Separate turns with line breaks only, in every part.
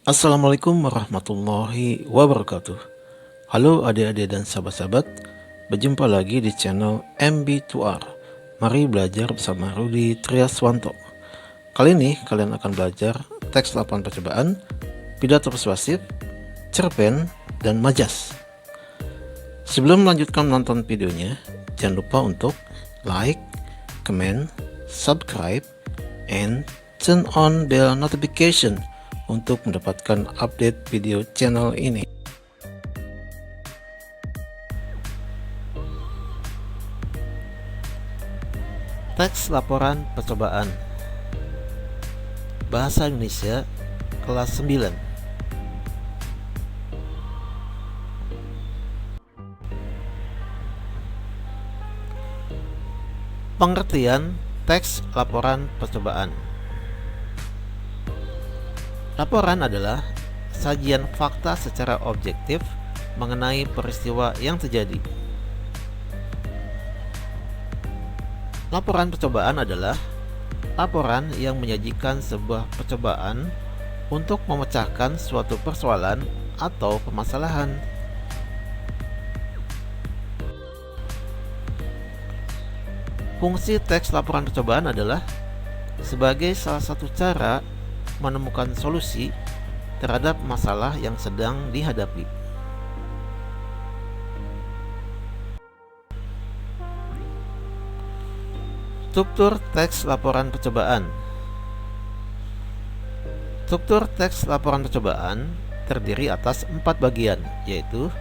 Assalamualaikum warahmatullahi wabarakatuh. Halo adik-adik dan sahabat-sahabat, berjumpa lagi di channel MB2R. Mari belajar bersama Rudi Triaswanto. Kali ini kalian akan belajar teks laporan percobaan, pidato persuasif, cerpen, dan majas. Sebelum melanjutkan menonton videonya, jangan lupa untuk like, comment, subscribe, and turn on bell notification untuk mendapatkan update video channel ini. Teks laporan percobaan Bahasa Indonesia kelas 9. Pengertian teks laporan percobaan. Laporan adalah sajian fakta secara objektif mengenai peristiwa yang terjadi. Laporan percobaan adalah laporan yang menyajikan sebuah percobaan untuk memecahkan suatu persoalan atau permasalahan. Fungsi teks laporan percobaan adalah sebagai salah satu cara menemukan solusi terhadap masalah yang sedang dihadapi. Struktur teks laporan percobaan. Struktur teks laporan percobaan terdiri atas 4 bagian, yaitu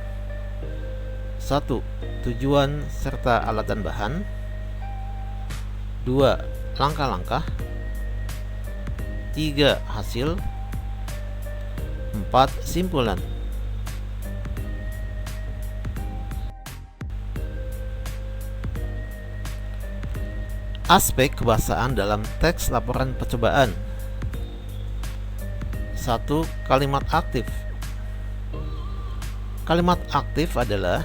1. Tujuan serta alat dan bahan. 2. Langkah-langkah. 3. Hasil. 4. Simpulan. Aspek kebahasaan dalam teks laporan percobaan. 1. Kalimat aktif. Kalimat aktif adalah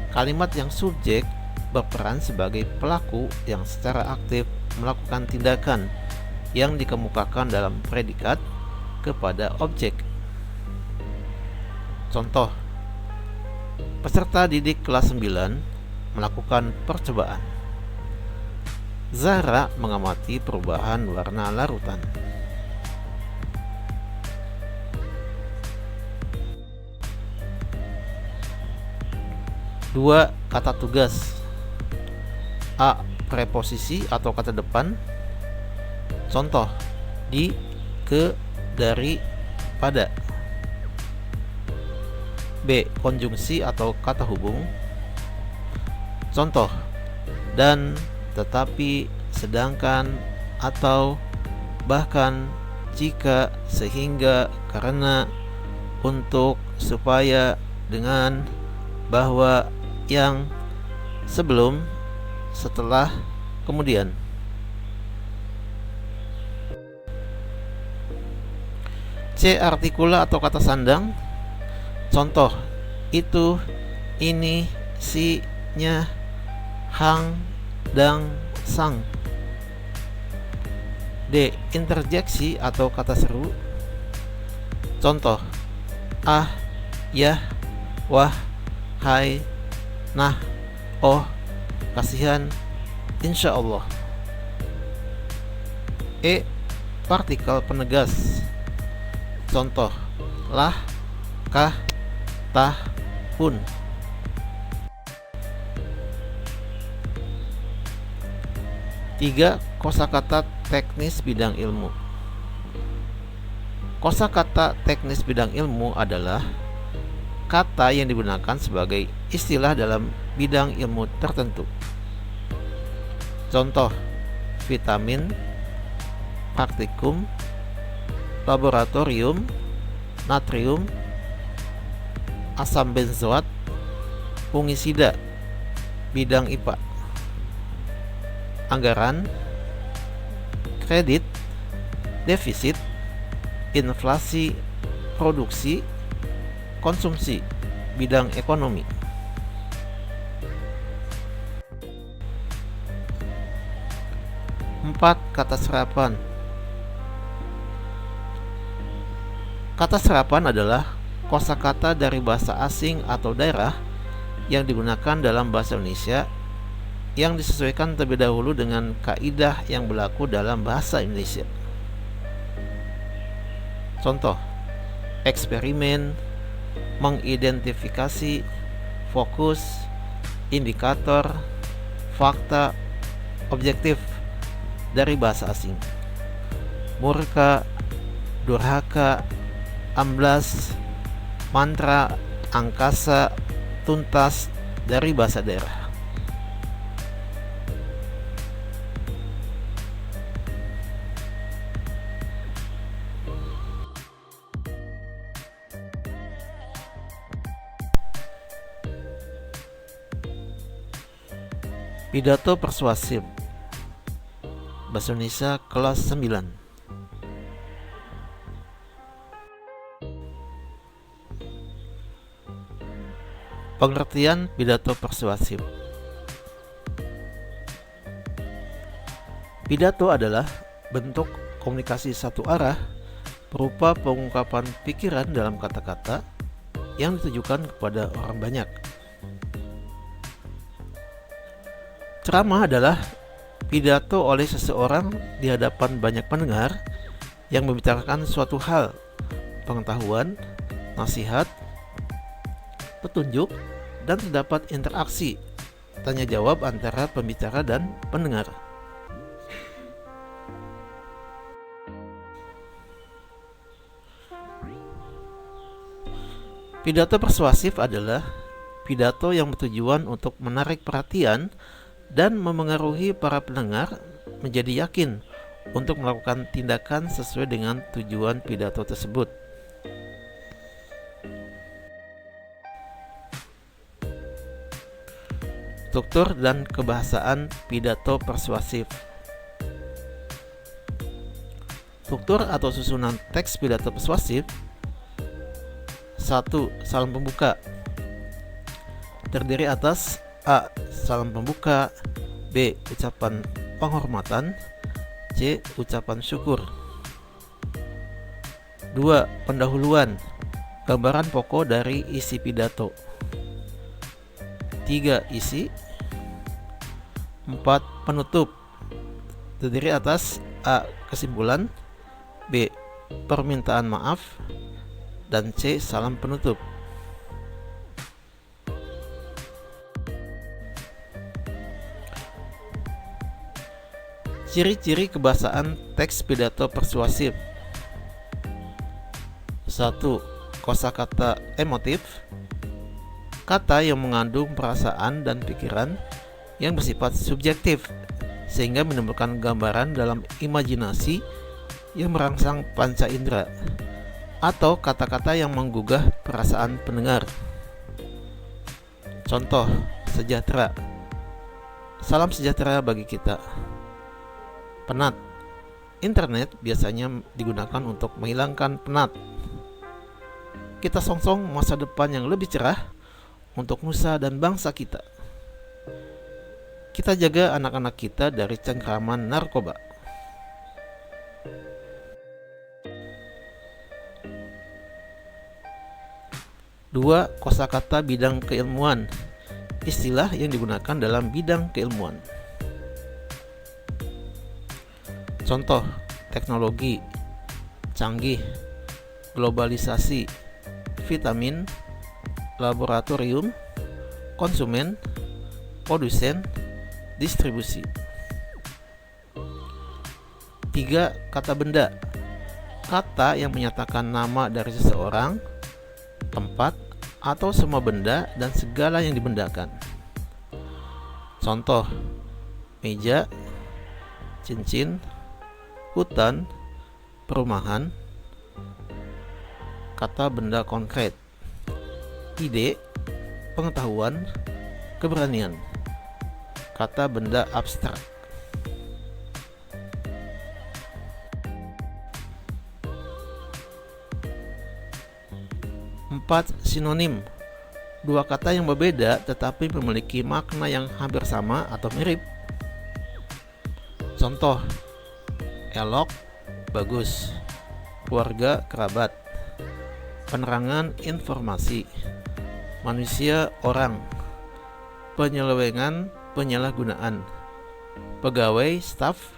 kalimat yang subjek berperan sebagai pelaku yang secara aktif melakukan tindakan yang dikemukakan dalam predikat kepada objek. Contoh, peserta didik kelas 9 melakukan percobaan. Zahra mengamati perubahan warna larutan. Dua, kata tugas. A. Preposisi atau kata depan. Contoh, di, ke, dari, pada. B. Konjungsi atau kata hubung. Contoh, dan, tetapi, sedangkan, atau, bahkan, jika, sehingga, karena, untuk, supaya, dengan, bahwa, yang, sebelum, setelah, kemudian. C. Artikula atau kata sandang. Contoh, itu, ini, si, nya, hang, dang, sang. D. Interjeksi atau kata seru. Contoh, ah, yah, wah, hai, nah, oh, kasihan, insya Allah. E. Partikel penegas. Contoh, lah, kah, tah, pun. Tiga, kosakata teknis bidang ilmu. Kosakata teknis bidang ilmu adalah kata yang digunakan sebagai istilah dalam bidang ilmu tertentu. Contoh, vitamin, praktikum, laboratorium, natrium, asam benzoat, fungisida, bidang IPA. Anggaran, kredit, defisit, inflasi, produksi, konsumsi, bidang ekonomi. 4. Kata serapan. Kata serapan adalah kosakata dari bahasa asing atau daerah yang digunakan dalam bahasa Indonesia yang disesuaikan terlebih dahulu dengan kaidah yang berlaku dalam bahasa Indonesia. Contoh, eksperimen, mengidentifikasi, fokus, indikator, fakta, objektif dari bahasa asing. Murka, durhaka, amblas, mantra, angkasa, tuntas dari bahasa daerah. Pidato persuasif Bahasa Indonesia kelas 9. Pengertian pidato persuasif. Pidato adalah bentuk komunikasi satu arah berupa pengungkapan pikiran dalam kata-kata yang ditujukan kepada orang banyak. Ceramah adalah pidato oleh seseorang di hadapan banyak pendengar yang membicarakan suatu hal, pengetahuan, nasihat, petunjuk, dan terdapat interaksi tanya jawab antara pembicara dan pendengar. Pidato persuasif adalah pidato yang bertujuan untuk menarik perhatian dan memengaruhi para pendengar menjadi yakin untuk melakukan tindakan sesuai dengan tujuan pidato tersebut. Struktur dan kebahasaan pidato persuasif. Struktur atau susunan teks pidato persuasif. 1. Salam pembuka. Terdiri atas A. Salam pembuka, B. Ucapan penghormatan, C. Ucapan syukur. 2. Pendahuluan. Gambaran pokok dari isi pidato. 3. Isi. 4. Penutup. Terdiri atas A. Kesimpulan, B. Permintaan maaf, dan C. Salam penutup. Ciri-ciri kebahasaan teks pidato persuasif. 1. Kosakata emotif. Kata yang mengandung perasaan dan pikiran yang bersifat subjektif sehingga menimbulkan gambaran dalam imajinasi yang merangsang panca indera, atau kata-kata yang menggugah perasaan pendengar. Contoh, sejahtera. Salam sejahtera bagi kita. Penat. Internet biasanya digunakan untuk menghilangkan penat. Kita songsong masa depan yang lebih cerah untuk nusa dan bangsa kita. Kita jaga anak-anak kita dari cengkraman narkoba. Dua, kosakata bidang keilmuan. Istilah yang digunakan dalam bidang keilmuan. Contoh, teknologi, canggih, globalisasi, vitamin, laboratorium, konsumen, produsen, distribusi. 3. Kata benda. Kata yang menyatakan nama dari seseorang, tempat, atau semua benda dan segala yang dibendakan. Contoh, meja, cincin, hutan, perumahan. Kata benda konkret. Ide, pengetahuan, keberanian. Kata benda abstrak. 4. Sinonim. Dua kata yang berbeda tetapi memiliki makna yang hampir sama atau mirip. Contoh, elok, bagus, keluarga, kerabat. penerangan informasi, manusia orang, penyelewengan penyalahgunaan, pegawai staf,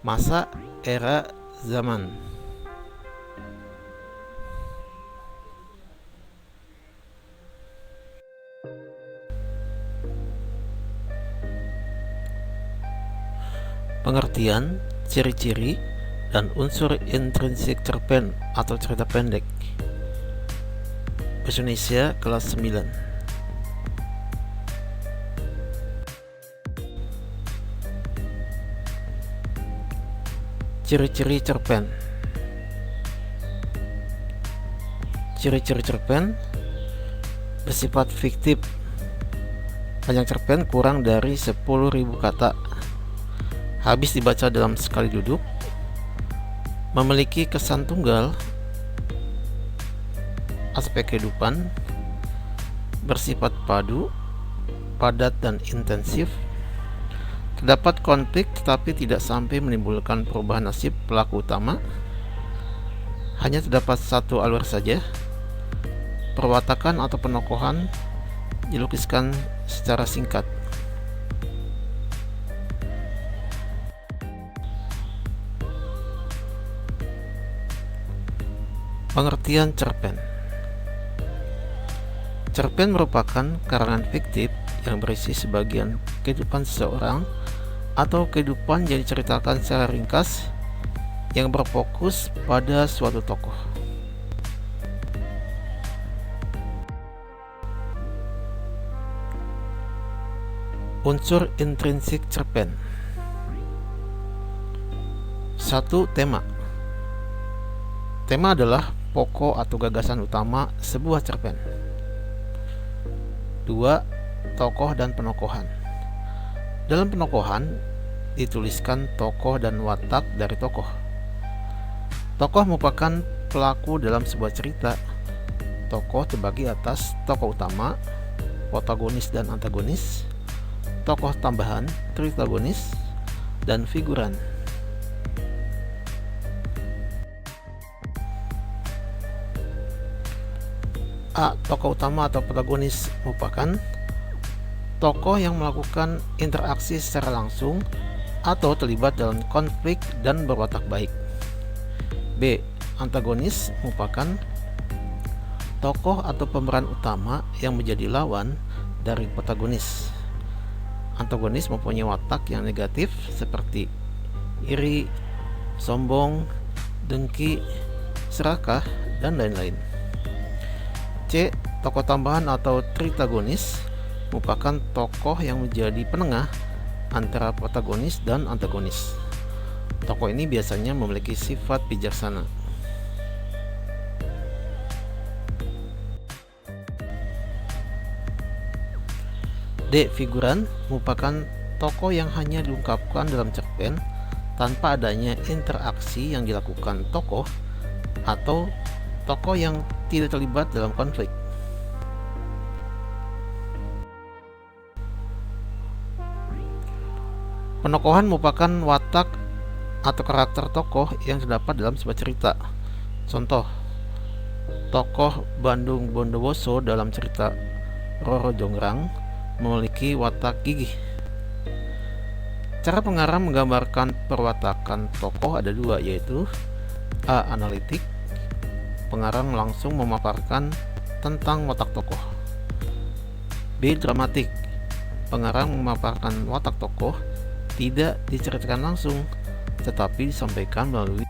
masa era zaman. Pengertian, ciri-ciri, dan unsur intrinsik cerpen atau cerita pendek. Bahasa Indonesia kelas 9. Ciri-ciri cerpen. Ciri-ciri cerpen bersifat fiktif. Panjang cerpen kurang dari 10.000 kata. Habis dibaca dalam sekali duduk. Memiliki kesan tunggal. Aspek kehidupan. Bersifat padu, padat dan intensif. Terdapat konflik tetapi tidak sampai menimbulkan perubahan nasib pelaku utama. Hanya terdapat satu alur saja. Perwatakan atau penokohan dilukiskan secara singkat. Pengertian cerpen. Cerpen merupakan karangan fiktif yang berisi sebagian kehidupan seseorang atau kehidupan yang diceritakan secara ringkas yang berfokus pada suatu tokoh. Unsur intrinsik cerpen. 1. Tema. Tema adalah pokok atau gagasan utama sebuah cerpen. 2. Tokoh dan penokohan. Dalam penokohan dituliskan tokoh dan watak dari tokoh. Tokoh merupakan pelaku dalam sebuah cerita. Tokoh terbagi atas tokoh utama, protagonis dan antagonis, tokoh tambahan, tritagonis, dan figuran. A. Tokoh utama atau protagonis merupakan tokoh yang melakukan interaksi secara langsung atau terlibat dalam konflik dan berwatak baik. B. Antagonis merupakan tokoh atau pemeran utama yang menjadi lawan dari protagonis. Antagonis mempunyai watak yang negatif seperti iri, sombong, dengki, serakah, dan lain-lain. C. Tokoh tambahan atau tritagonis merupakan tokoh yang menjadi penengah antara protagonis dan antagonis. Tokoh ini biasanya memiliki sifat bijaksana. D. Figuran merupakan tokoh yang hanya diungkapkan dalam cerpen tanpa adanya interaksi yang dilakukan tokoh atau tokoh yang tidak terlibat dalam konflik. Penokohan merupakan watak atau karakter tokoh yang terdapat dalam sebuah cerita. Contoh, tokoh Bandung Bondowoso dalam cerita Roro Jonggrang memiliki watak gigih. Cara pengarang menggambarkan perwatakan tokoh ada dua, yaitu A. Analitik. Pengarang langsung memaparkan tentang watak tokoh. B. Dramatik. Pengarang memaparkan watak tokoh tidak diceritakan langsung, tetapi disampaikan melalui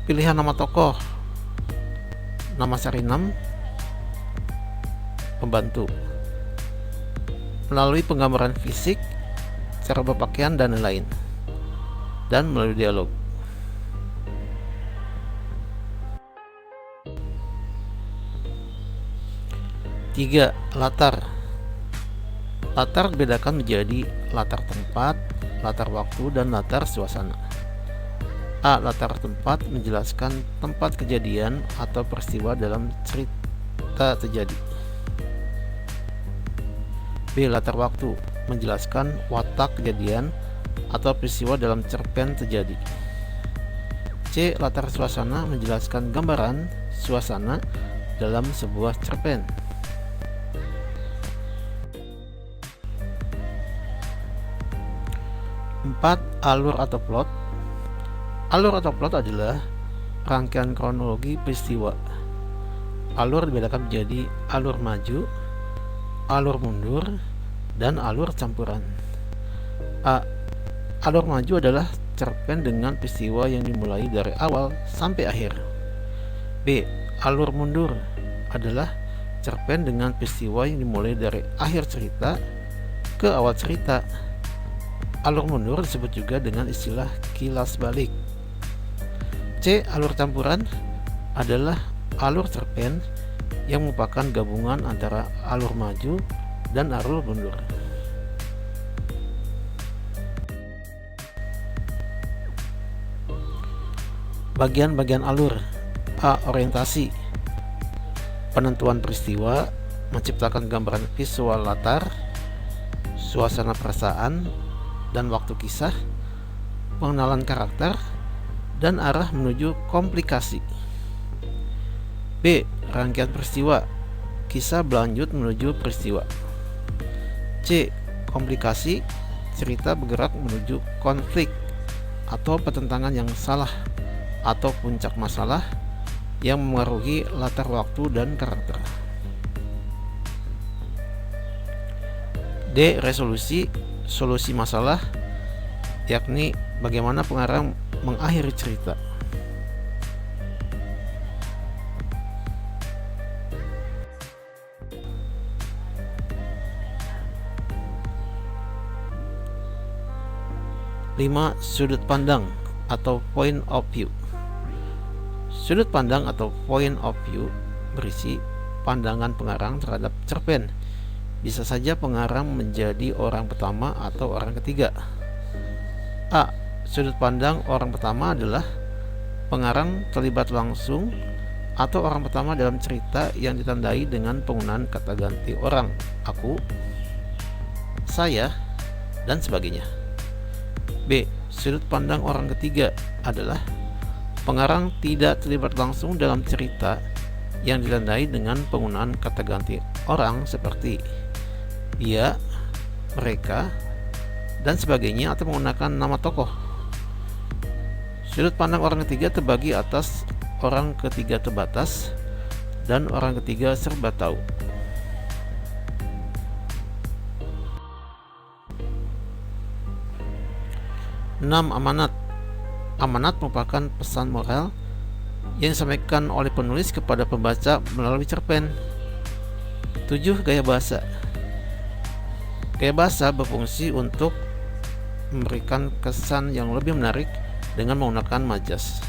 pilihan nama tokoh, nama Sarinam, pembantu, melalui penggambaran fisik, cara berpakaian, dan lain-lain, dan melalui dialog. Tiga. Latar. Latar dibedakan menjadi latar tempat, latar waktu, dan latar suasana. A. Latar tempat menjelaskan tempat kejadian atau peristiwa dalam cerita terjadi. B. Latar waktu menjelaskan watak kejadian atau peristiwa dalam cerpen terjadi. C. Latar suasana menjelaskan gambaran suasana dalam sebuah cerpen. 4. Alur atau plot. Alur atau plot adalah rangkaian kronologi peristiwa. Alur dibedakan menjadi alur maju, alur mundur, dan alur campuran. A. Alur maju adalah cerpen dengan peristiwa yang dimulai dari awal sampai akhir. B. Alur mundur adalah cerpen dengan peristiwa yang dimulai dari akhir cerita ke awal cerita. Alur mundur disebut juga dengan istilah kilas balik. C. Alur campuran adalah alur cerpen yang merupakan gabungan antara alur maju dan alur mundur. Bagian-bagian alur. A. Orientasi, penentuan peristiwa, menciptakan gambaran visual latar, suasana perasaan dan waktu kisah, pengenalan karakter, dan arah menuju komplikasi. B. Rangkaian peristiwa, kisah berlanjut menuju peristiwa. C. Komplikasi, cerita bergerak menuju konflik atau pertentangan yang salah atau puncak masalah yang mengaruhi latar waktu dan karakter. D. Resolusi, solusi masalah, yakni bagaimana pengarang mengakhiri cerita. Lima. Sudut pandang atau point of view. Sudut pandang atau point of view berisi pandangan pengarang terhadap cerpen. Bisa saja pengarang menjadi orang pertama atau orang ketiga. A. Sudut pandang orang pertama adalah pengarang terlibat langsung atau orang pertama dalam cerita yang ditandai dengan penggunaan kata ganti orang, aku, saya, dan sebagainya. B. Sudut pandang orang ketiga adalah pengarang tidak terlibat langsung dalam cerita yang ditandai dengan penggunaan kata ganti orang seperti dia, mereka, dan sebagainya atau menggunakan nama tokoh. Sudut pandang orang ketiga terbagi atas orang ketiga terbatas dan orang ketiga serba tahu. 6. Amanat. Amanat merupakan pesan moral yang disampaikan oleh penulis kepada pembaca melalui cerpen. 7. Gaya bahasa. Gaya bahasa berfungsi untuk memberikan kesan yang lebih menarik dengan menggunakan majas.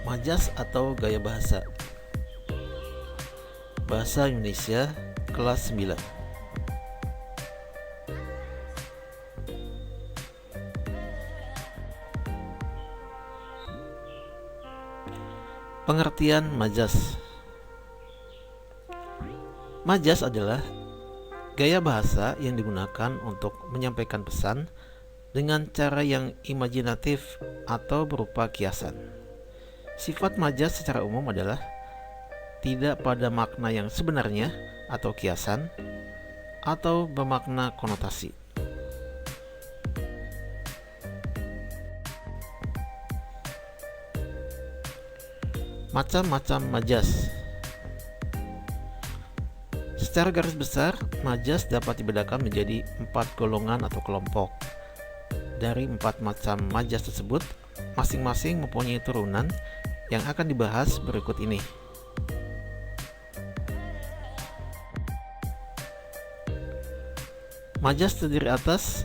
Majas atau gaya bahasa. Bahasa Indonesia kelas 9. Pengertian majas. Majas adalah gaya bahasa yang digunakan untuk menyampaikan pesan dengan cara yang imajinatif atau berupa kiasan. Sifat majas secara umum adalah tidak pada makna yang sebenarnya atau kiasan, atau bermakna konotasi. Macam-macam majas. Secara garis besar, majas dapat dibedakan menjadi 4 golongan atau kelompok. Dari 4 macam majas tersebut, masing-masing mempunyai turunan yang akan dibahas berikut ini. Majas terdiri atas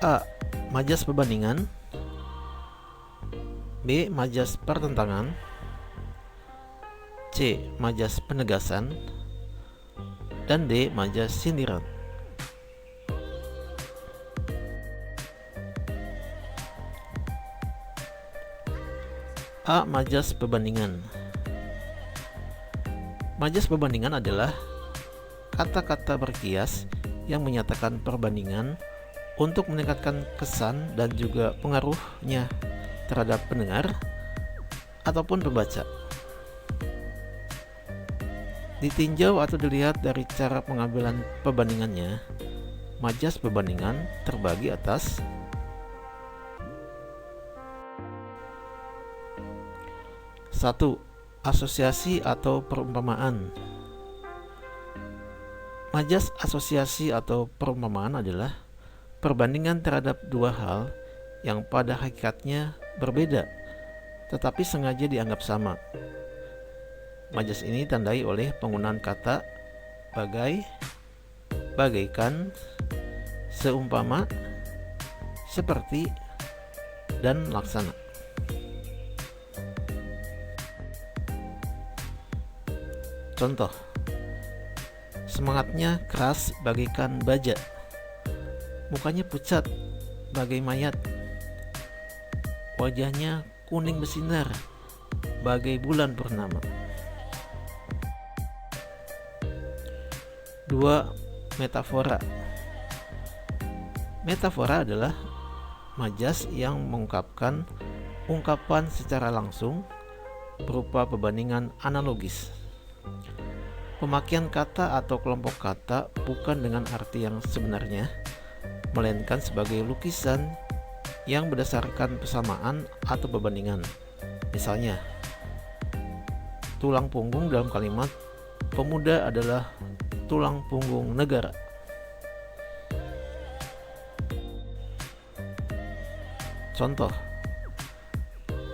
A. Majas perbandingan, B. Majas pertentangan, C. Majas penegasan, dan D. Majas sindiran. A. Majas perbandingan. Majas perbandingan adalah kata-kata berkias yang menyatakan perbandingan untuk meningkatkan kesan dan juga pengaruhnya terhadap pendengar ataupun pembaca. Ditinjau atau dilihat dari cara pengambilan perbandingannya, majas perbandingan terbagi atas satu, asosiasi atau perumpamaan. Majas asosiasi atau perumpamaan adalah perbandingan terhadap dua hal yang pada hakikatnya berbeda, tetapi sengaja dianggap sama. Majas ini ditandai oleh penggunaan kata bagai, bagaikan, seumpama, seperti, dan laksana. Contoh, semangatnya keras bagaikan baja, mukanya pucat bagai mayat, wajahnya kuning bersinar bagai bulan purnama. 2. Metafora. Metafora adalah majas yang mengungkapkan ungkapan secara langsung berupa perbandingan analogis. Pemakaian kata atau kelompok kata bukan dengan arti yang sebenarnya, melainkan sebagai lukisan yang berdasarkan persamaan atau perbandingan. Misalnya, tulang punggung dalam kalimat pemuda adalah tulang punggung negara. Contoh,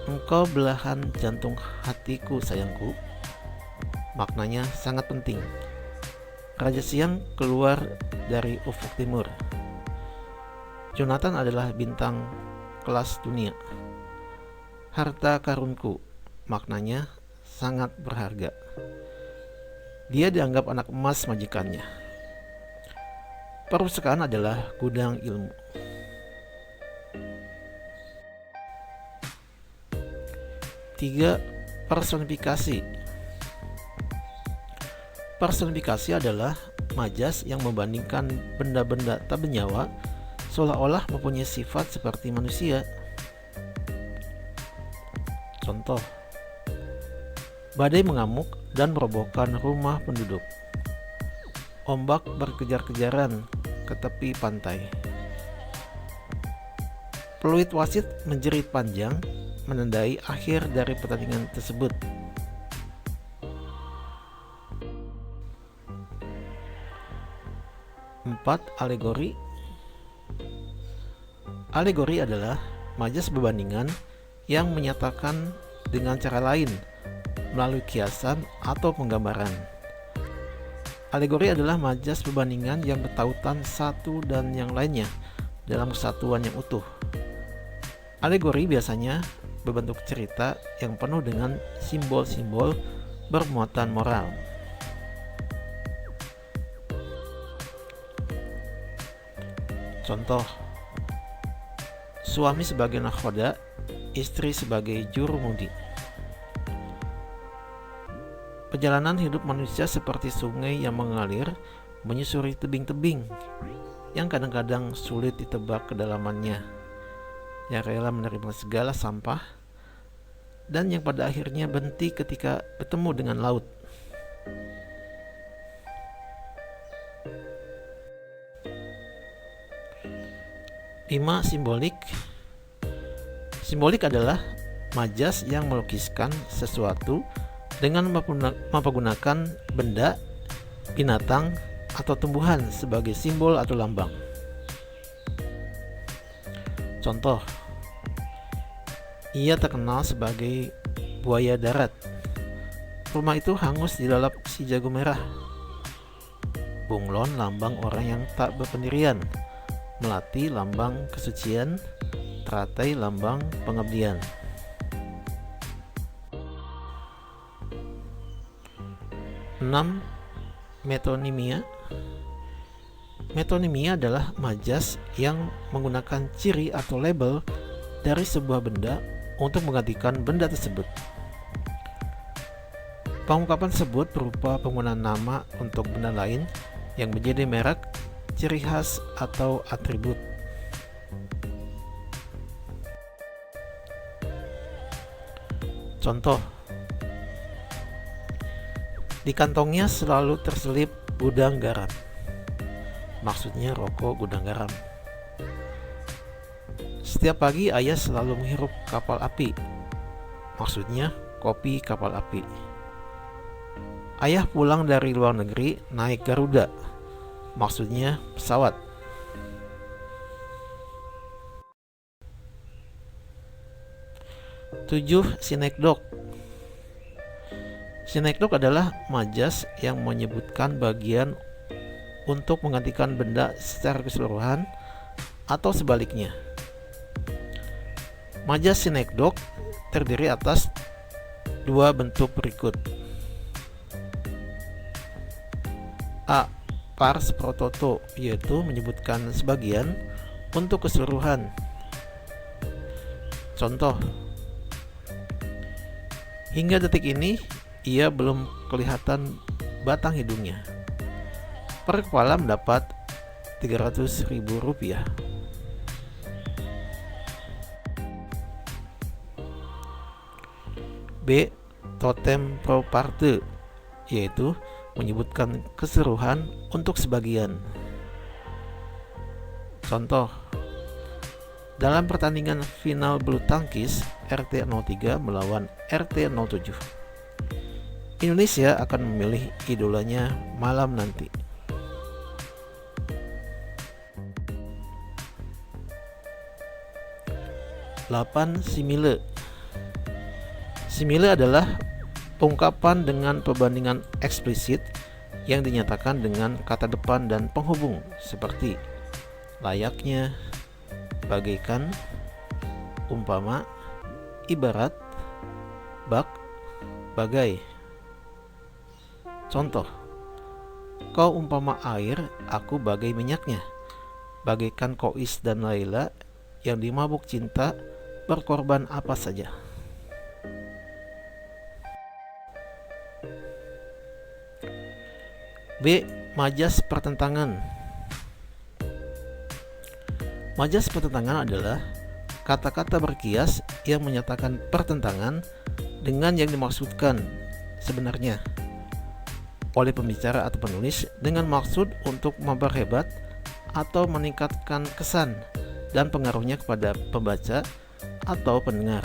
engkau belahan jantung hatiku sayangku. Maknanya sangat penting. Raja Siang keluar dari ufuk timur. Jonathan adalah bintang kelas dunia. Harta karunku, maknanya sangat berharga. Dia dianggap anak emas majikannya. Perpustakaan adalah gudang ilmu. Tiga, personifikasi. Personifikasi adalah majas yang membandingkan benda-benda tak bernyawa seolah-olah mempunyai sifat seperti manusia. Contoh, badai mengamuk dan merobohkan rumah penduduk. Ombak berkejar-kejaran ke tepi pantai. Peluit wasit menjerit panjang menandai akhir dari pertandingan tersebut. 4. Alegori. Alegori adalah majas perbandingan yang menyatakan dengan cara lain melalui kiasan atau penggambaran. Alegori adalah majas perbandingan yang bertautan satu dan yang lainnya dalam kesatuan yang utuh. Alegori biasanya berbentuk cerita yang penuh dengan simbol-simbol bermuatan moral. Contoh, suami sebagai nakhoda, istri sebagai jurumudi. Perjalanan hidup manusia seperti sungai yang mengalir menyusuri tebing-tebing yang kadang-kadang sulit ditebak kedalamannya, yang rela menerima segala sampah dan yang pada akhirnya berhenti ketika bertemu dengan laut. Lima, simbolik. Simbolik adalah majas yang melukiskan sesuatu dengan mempergunakan benda, binatang, atau tumbuhan sebagai simbol atau lambang. Contoh, ia terkenal sebagai buaya darat. Rumah itu hangus dilalap si jago merah. Bunglon lambang orang yang tak berpendirian. Melati lambang kesucian, teratai lambang pengabdian. 6. Metonimia. Metonimia adalah majas yang menggunakan ciri atau label dari sebuah benda untuk menggantikan benda tersebut. Pengungkapan tersebut berupa penggunaan nama untuk benda lain yang menjadi merek, ciri khas, atau atribut. Contoh, di kantongnya selalu terselip gudang garam. Maksudnya rokok gudang garam. Setiap pagi ayah selalu menghirup kapal api. Maksudnya kopi kapal api. Ayah pulang dari luar negeri naik Garuda. Maksudnya pesawat. Tujuh, sinekdok. Sinekdok adalah majas yang menyebutkan bagian untuk menggantikan benda secara keseluruhan atau sebaliknya. Majas sinekdok terdiri atas dua bentuk berikut. A. Pars pro toto, yaitu menyebutkan sebagian untuk keseluruhan. Contoh, hingga detik ini ia belum kelihatan batang hidungnya. Per kepala mendapat Rp300.000. B. Totem pro parte, yaitu menyebutkan keseluruhan untuk sebagian. Contoh, dalam pertandingan final bulu tangkis RT03 melawan RT07, Indonesia akan memilih idolanya malam nanti. 8. Simile. Simile adalah ungkapan dengan perbandingan eksplisit yang dinyatakan dengan kata depan dan penghubung seperti layaknya, bagaikan, umpama, ibarat, bak, bagai. Contoh, kau umpama air, aku bagai minyaknya, bagaikan Kois dan Laila yang dimabuk cinta berkorban apa saja. B. Majas pertentangan. Majas pertentangan adalah kata-kata berkias yang menyatakan pertentangan dengan yang dimaksudkan sebenarnya oleh pembicara atau penulis dengan maksud untuk memperhebat atau meningkatkan kesan dan pengaruhnya kepada pembaca atau pendengar.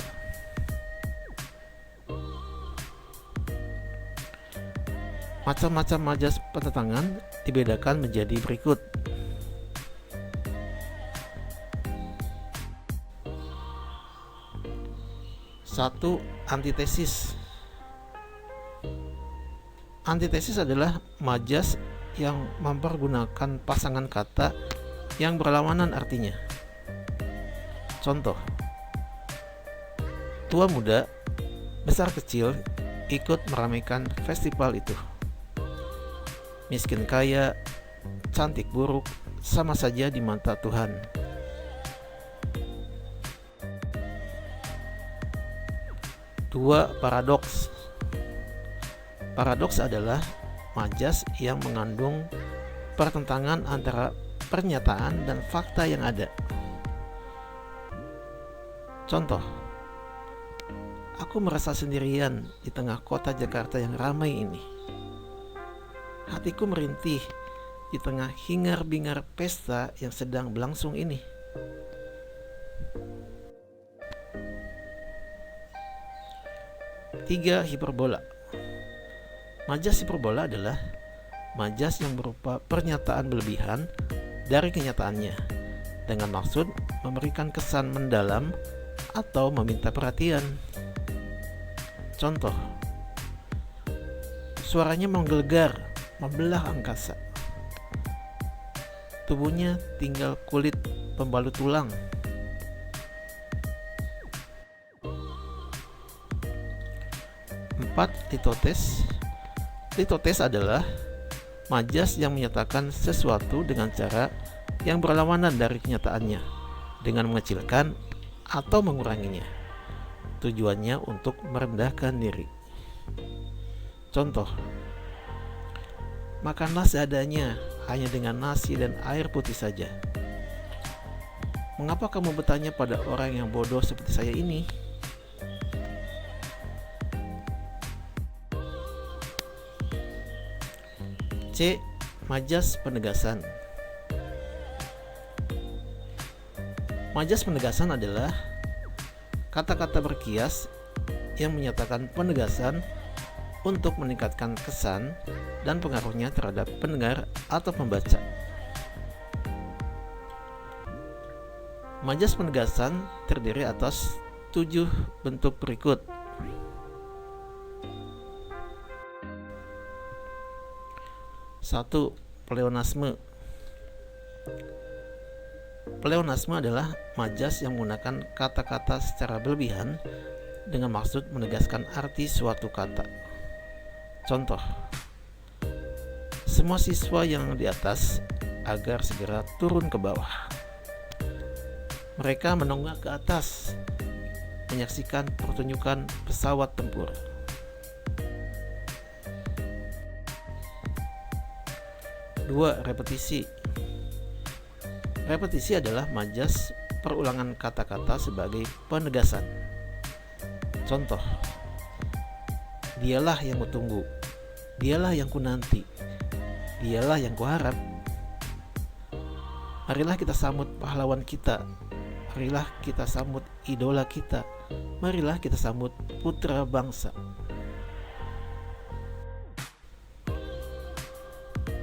Macam-macam majas pertentangan dibedakan menjadi berikut. Satu, antitesis. Antitesis adalah majas yang mempergunakan pasangan kata yang berlawanan artinya. Contoh, tua muda, besar kecil ikut meramaikan festival itu. Miskin kaya, cantik buruk, sama saja di mata Tuhan. Dua, paradoks. Paradoks adalah majas yang mengandung pertentangan antara pernyataan dan fakta yang ada. Contoh, aku merasa sendirian di tengah kota Jakarta yang ramai ini. Hatiku merintih di tengah hingar-bingar pesta yang sedang berlangsung ini. Tiga, hiperbola. Majas hiperbola adalah majas yang berupa pernyataan berlebihan dari kenyataannya dengan maksud memberikan kesan mendalam atau meminta perhatian. Contoh, suaranya menggelegar, membelah angkasa. Tubuhnya tinggal kulit pembalut tulang. 4. Litotes. Litotes adalah majas yang menyatakan sesuatu dengan cara yang berlawanan dari kenyataannya dengan mengecilkan atau menguranginya. Tujuannya untuk merendahkan diri. Contoh, makanlah seadanya, hanya dengan nasi dan air putih saja. Mengapa kamu bertanya pada orang yang bodoh seperti saya ini? C. Majas penegasan. Majas penegasan adalah kata-kata berkias yang menyatakan penegasan untuk meningkatkan kesan dan pengaruhnya terhadap pendengar atau pembaca. Majas penegasan terdiri atas 7 bentuk berikut. Satu, pleonasme. Pleonasme adalah majas yang menggunakan kata-kata secara berlebihan dengan maksud menegaskan arti suatu kata. Contoh, semua siswa yang di atas agar segera turun ke bawah. Mereka menunggak ke atas, menyaksikan pertunjukan pesawat tempur. Dua, repetisi. Repetisi adalah majas perulangan kata-kata sebagai penegasan. Contoh, dialah yang kutunggu, dialah yang kunanti, dialah yang kuharap. Marilah kita sambut pahlawan kita, marilah kita sambut idola kita, marilah kita sambut putra bangsa.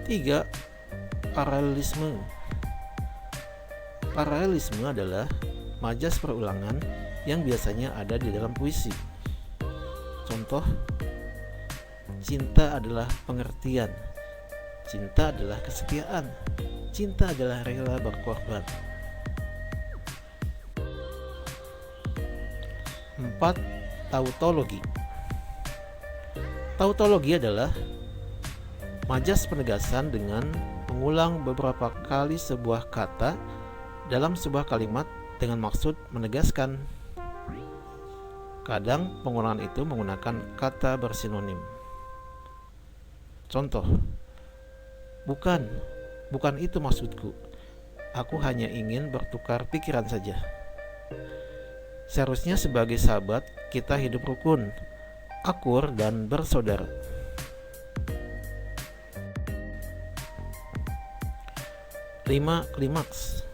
3. Paralelisme. Paralelisme adalah majas perulangan yang biasanya ada di dalam puisi. Contoh, cinta adalah pengertian, cinta adalah kesetiaan, cinta adalah rela berkorban. 4. Tautologi. Tautologi adalah majas penegasan dengan mengulang beberapa kali sebuah kata dalam sebuah kalimat dengan maksud menegaskan. Kadang pengulangan itu menggunakan kata bersinonim. Contoh, bukan itu maksudku. Aku hanya ingin bertukar pikiran saja. Seharusnya sebagai sahabat kita hidup rukun, akur, dan bersaudara. 5. Klimaks.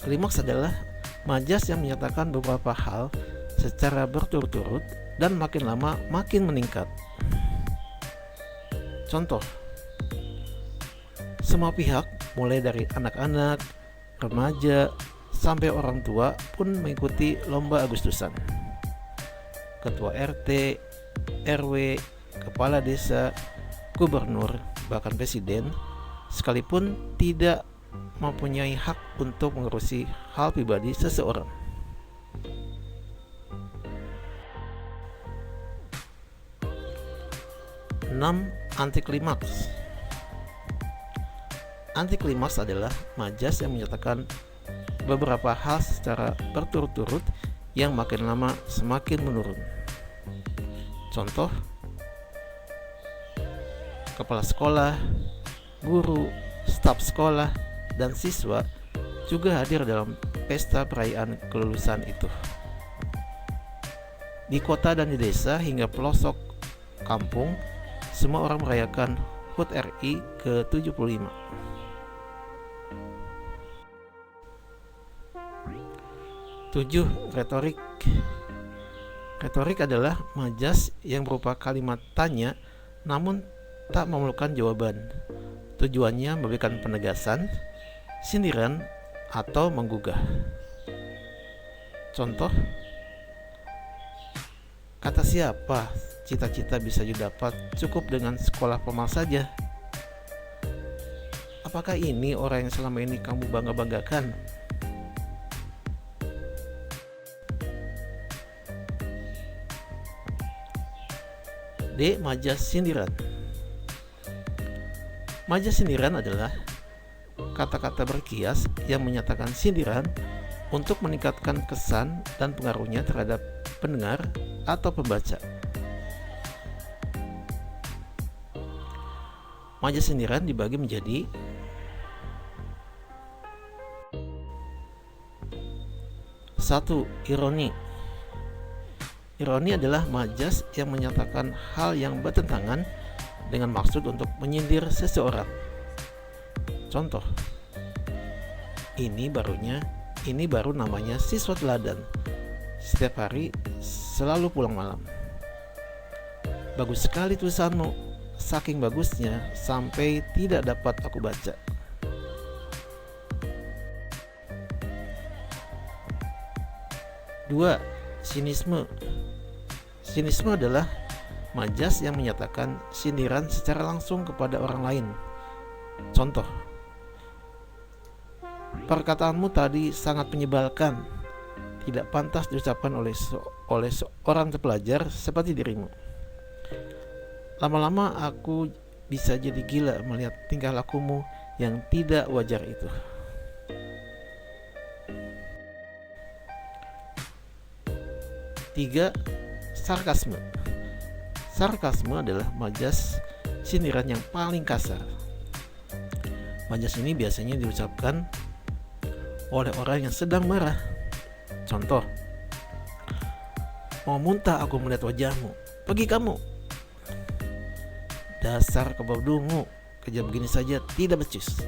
Klimaks adalah majas yang menyatakan beberapa hal secara berturut-turut dan makin lama makin meningkat. Contoh, semua pihak mulai dari anak-anak, remaja, sampai orang tua pun mengikuti lomba Agustusan. Ketua RT, RW, kepala desa, gubernur, bahkan presiden sekalipun tidak mempunyai hak untuk mengurusi hal pribadi seseorang. 6. Antiklimaks. Antiklimaks adalah majas yang menyatakan beberapa hal secara berturut-turut yang makin lama semakin menurun. Contoh, kepala sekolah, guru, staf sekolah, dan siswa juga hadir dalam pesta perayaan kelulusan itu. Di kota dan di desa hingga pelosok kampung, semua orang merayakan HUT RI ke-75. 7. Retorik. Retorik adalah majas yang berupa kalimat tanya namun tak memerlukan jawaban. Tujuannya memberikan penegasan, sindiran, atau menggugah. Contoh, kata siapa cita-cita bisa didapat cukup dengan sekolah formal saja? Apakah ini orang yang selama ini kamu bangga-banggakan? D. Majas sindiran. Majas sindiran adalah kata-kata berkias yang menyatakan sindiran untuk meningkatkan kesan dan pengaruhnya terhadap pendengar atau pembaca. Majas sindiran dibagi menjadi satu, ironi. Ironi adalah majas yang menyatakan hal yang bertentangan dengan maksud untuk menyindir seseorang. Contoh, ini baru namanya siswa teladan. Setiap hari selalu pulang malam. Bagus sekali tulisanmu, saking bagusnya sampai tidak dapat aku baca. Dua, sinisme. Sinisme adalah majas yang menyatakan sindiran secara langsung kepada orang lain. Contoh, perkataanmu tadi sangat menyebalkan, tidak pantas diucapkan oleh seorang terpelajar seperti dirimu. Lama-lama aku bisa jadi gila melihat tingkah lakumu yang tidak wajar itu. Tiga, sarkasme. Sarkasme adalah majas sindiran yang paling kasar. Majas ini biasanya diucapkan oleh orang yang sedang marah. Contoh, mau muntah aku melihat wajahmu, pergi kamu. Dasar kebal dungu, kerja begini saja tidak becus.